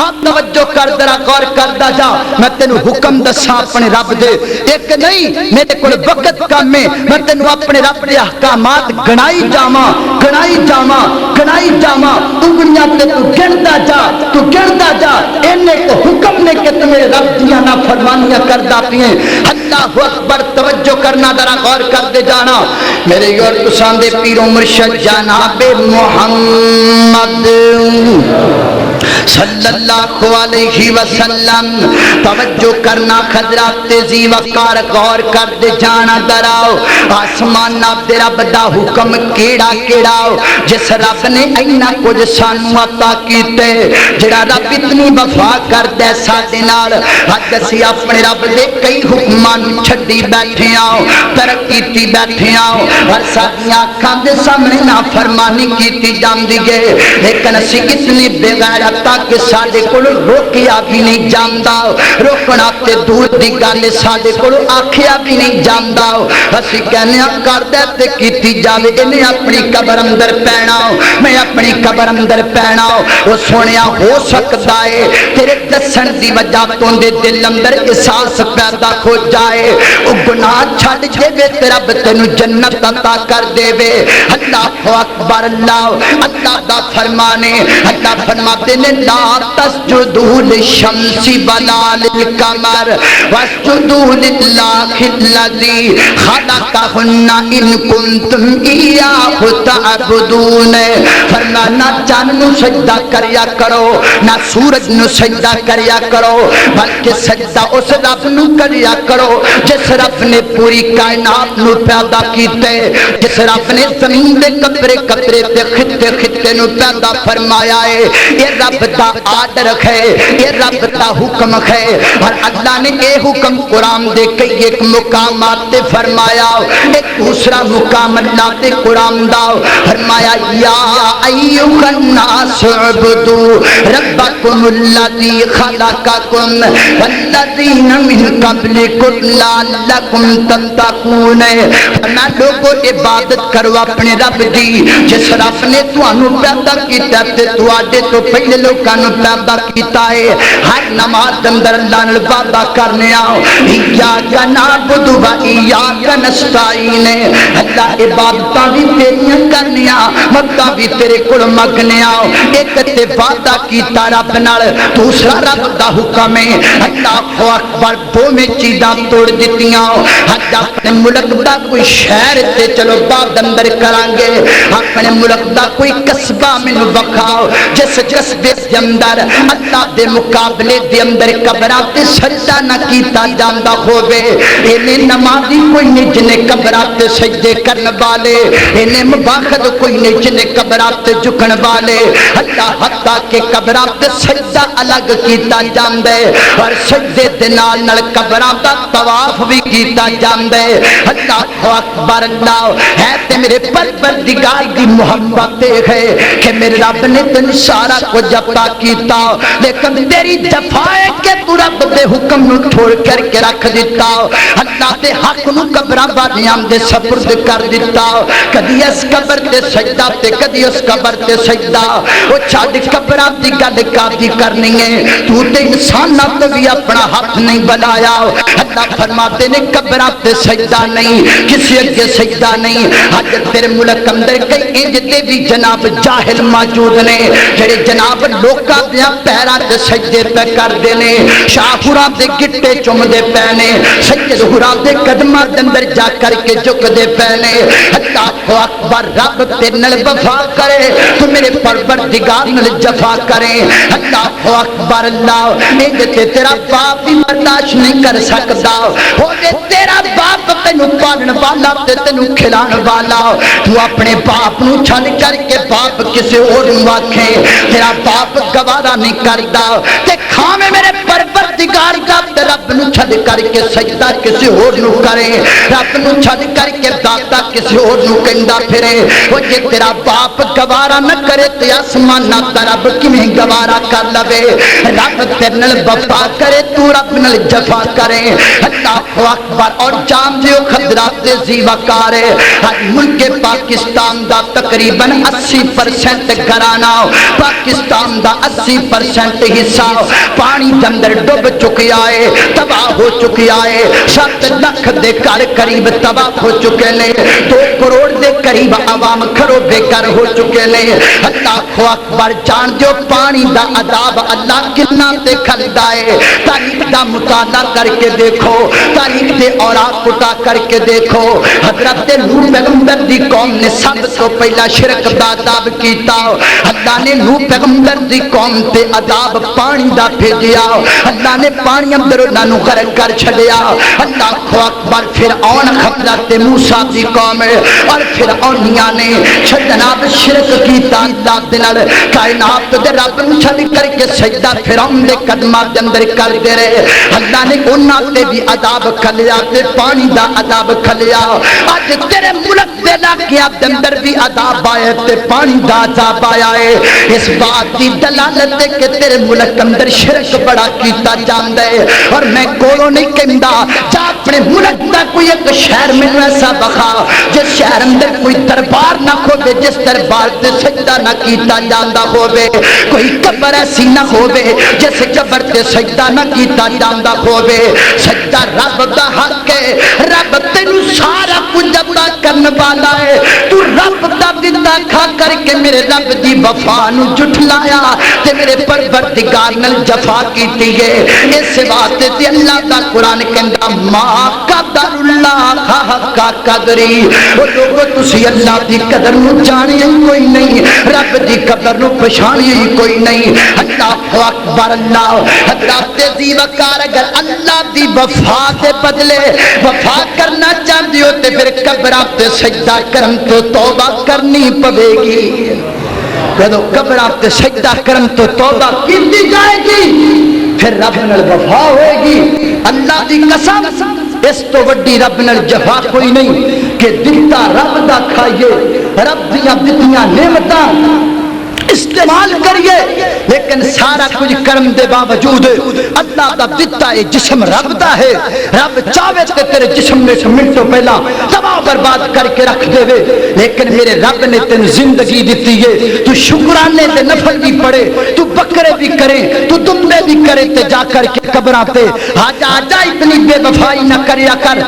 آپ توجہ کر ذرا غور کردا جا میں تینوں حکم دساں اپنے رب دے ایک نہیں میرے کول وقت کم ہے میں تینوں اپنے رب دے احکامات گنائی جاواں انگلیاں تے تو گندا جا اینے کو حکم نے کہ تمہیں رب دیاں نافرمانیاں کردا پیئے اللہ اکبر توجہ کرنا ذرا غور کر دے جانا میرے اور تساں دے پیر و مرشد جناب محمد صلی اللہ علیہ وسلم توجہ کرنا حضرات تیزی وقار غور کر دے جانا دراؤ آسمان ناب دے رب دا حکم کیڑا جس رب نے اینا کچھ سانو عطا کیتے جڑا رب اتنی وفا کر دے ساڈے نال اج اسی اپنے رب دے کئی حکمان چھڈی بیٹھے آؤ ترقی کیتی بیٹھے آؤ اور ساڈیاں اکھاں دے سامنے نافرمانی کیتی جاندی ہے لیکن اسی اتنی بے غیرت کہ ساڈے کول روکیا بھی نہیں جاندا روکنا تے دور دی گل ساڈے کول آکھیا بھی نہیں جاندا اسی کہنے کر دے تے کیتی جاوے اینے اپنی قبر اندر پینا میں اپنی قبر اندر پینا او سونیا ہو سکدا ہے تیرے دسن دی وجہ تو دے دل اندر احساس پیدا ہو جائے او گناہ چھڈ دے وے تے رب تینوں جنت عطا کر دے وے اللہ اکبر اللہ دا فرمانے اللہ فرماتے نے لا تسجدوا للشمس ولا للقمر واسجدوا لله الذي خلقهن ان كنتم اياه تعبدون فرمانا چاند نو سجدہ کریا کرو نہ سورج نو سجدہ کریا کرو بلکہ سجدہ اس رب نو کریا کرو جس رب نے پوری کائنات نو پیدا کیتے جس رب نے زمین دے قطرے قطرے تے خطے خطے نو پیدا فرمایا ہے یہ رب دا آرڈر ہے یہ رب دا حکم ہے اور اللہ نے یہ حکم قرآن دے کئی ایک مقامات تے فرمایا ایک دوسرا مقام اللہ تے قرآن دا فرمایا یا ایوہ الناس عبدوا ربکم الذی خلقکم والذین من قبلکم لعلکم تتقون فرمایا لوگوں عبادت کرو اپنے رب دی جس رب نے تانوں پیدا کیتا تے تواڈے تو پہلے لوکاں نوں پیدا کیتا ہے ہر نماز اندر اللہ نے وعدہ کرنے آؤ ایاک نعبد و ایاک نستعین اللہ عبادتاں بھی تیریاں کرنے آؤ مدداں بھی تیرے کول منگنے آؤ ایک تے وعدہ کیتا رب نال دوسرا رب دا حکم ہے اللہ اکبر دو میں چیزاں توڑ دتیاں اج اپنے ملک دا کوئی شہر تے چلو بعد اندر کران گے اپنے ملک دا کوئی قصبہ مینوں بکھاؤ جس قصبے دے اندر اللہ دے مقابلے دے اندر قبراں تے سجدہ نہ کیتا جاندا ہووے اینے نمازی کوئی نہیں جنے قبراں تے سجدے کرن والے اینے مباخد کوئی نہیں جنے قبراں تے جھکن والے اللہ حتیٰ کہ قبراں تے سجدہ الگ کیتا جاندا ہے اور سجدے دے نال نال قبراں دا طواف بھی کیتا جاندا ہے اللہ اکبر اللہ ہے تے میرے پروردگار دی محبت ہے کہ میرے رب نے تینوں سارا کچھ عطا کیتا لیکن تیری جفا ہے کہ تو رب دے حکم نو چھوڑ کر کے رکھ دیتا اللہ دے حق نو قبراں والیاں دے سپرد کر دیتا کدی اس قبر تے سجدہ تے کدی اس قبر تے سجدہ او چھڈ قبراں دی گل کاتی کرنی ہے تو تے انساناں تے بھی اپنا ہاتھ نہیں بنایا اللہ فرماتے نے قبراں تے سجدہ نہیں کسی اگے سجدہ نہیں اج تیرے ملک اندر کئی انج دے بھی جناب جاہل موجود نے جڑے جناب لوکاں دیاں پیراں تے سجدے پہ کردے نے شاہوراں دے گٹے چومدے پے نے سید ہوراں دے قدماں دے اندر جا کر کے جھکدے پے نے اللہ اکبر رب تیرے نال وفا کرے تو میرے پروردگار نال جفا کرے اللہ اکبر اللہ انج تے تیرا باپ بھی برداشت نہیں کر سکدا ہو دے تیرا باپ تینوں پالن والا تے تینوں کھلانے والا تو اپنے باپ نو چھڈ کر کے باپ کسے اور نوں آکھے تیرا باپ گوارا نہیں کردا تے ہاں میں میرے پروردگار دا رب نو چھڈ کر کے سجدہ کسی اور نو کرے، رب نو چھڈ کر کے داتا کسی اور نو کہندا پھرے، او جے تیرا باپ گوارا نہ کرے تے آسمان دا رب کیویں گوارا کر لوے؟ رب تیرے نال وفا کرے تو رب نال جفا کرے۔ اللہ اکبر۔ اور جان دیو حضرات ذی وقار ملک پاکستان دا تقریباً 80% گھرانہ، پاکستان دا 80% حصہ پانی دے اندر ڈوب چکیا ہے، تباہ ہو چکیا ہے۔ 7 لاکھ دے گھر قریب تباہ ہو چکے نے، 2 کروڑ دے قریب عوام گھروں بے گھر ہو چکے نے۔ اللہ اکبر۔ جان دیو پانی دا عذاب اللہ کتنا تے کھلدا ہے۔ تاریخ دا مطالعہ کر کے دیکھو، تاریخ دے اوراق اٹھا کر کے دیکھو، حضرت نوح پیغمبر دی قوم نے سب تو پہلا شرک دا عذاب کیتا۔ اللہ نے نوح پیغمبر دی قوم تے عذاب پانی دا بھیجیا، اللہ نے پانی اندر انہاں نوں غرق کر چھڈیا۔ اللہ اکبر۔ فرعون حضرت موسیٰ دی قوم اور فرعونیاں نے جناب شرک کیتا اللہ دے نال، کائنات دے رب نوں چھڈ کر کے سجدہ فرعون دے قدماں دے اندر کر دے رہے۔ اللہ نے انہاں تے بھی عذاب کھلیا تے پانی دا عذاب کھلیا۔ اج تیرے ملک دے علاقیاں دے اندر بھی عذاب آیا تے پانی دا عذاب آیا ہے۔ اس بات دی دلالت ہے کہ تیرے ملک اندر شرک بڑا کیتا جاندا ہے۔ اور میں کولوں نہیں کہندا، جا اپنے ملک دا کوئی ایک شہر میں ایسا بخا جس شہر اندر کوئی دربار نہ ہوے، جس دربار تے سجدہ نہ کیتا جاندا ہوے، کوئی قبر ایسی نہ ہوے جس قبر تے سجدہ نہ کیتا جاندا ہوے۔ سجدہ رب دا حق ہے، رب تینوں سارا کچھ عطا کرن والا ہے۔ تو رب دا دتا کھا کر کے میرے رب دی وفا نو جھٹلایا تے میرے پروردگار نال جفا کیتی ہے۔ اس واسطے تے اللہ دا قرآن کہندا ما قدر اللہ حق قدری۔ او لوگو تسی اللہ دی قدر نو جانے کوئی نہیں، رب دی قدر نو پہچانے کوئی نہیں۔ اللہ اکبر۔ اللہ حضرات ذی وقار اگر اللہ دی وفا دے بدلے وفا کرنا چاہتے ہو تے پھر قبراں تے سجدہ کرن تو توبہ کرنی پوے گی۔ جدو قبراں تے سجدہ کرن تو توبہ کیتی جائے گی پھر رب نال وفا ہوئے گی۔ اللہ دی قسم اس تو وڈی رب نال جفا کوئی نہیں کہ دتا رب دا کھائیے، رب دیاں دتیاں نعمتاں استعمال کریے، لیکن سارا کچھ کرم دے باوجود اللہ دا دتا ہے جسم رب دا ہے۔ رب چاہے تے تیرے جسم میں سے منٹوں پہلا تباہ برباد کر کے رکھ دے وے، لیکن میرے رب نے تین زندگی دیتی ہے۔ تو شکرانے تے نفل بھی پڑے، تو بکرے بھی کرے، تو دمبے بھی کرے تے جا کر کے قبراں پہ آجا اتنی بے وفائی نہ کریا کر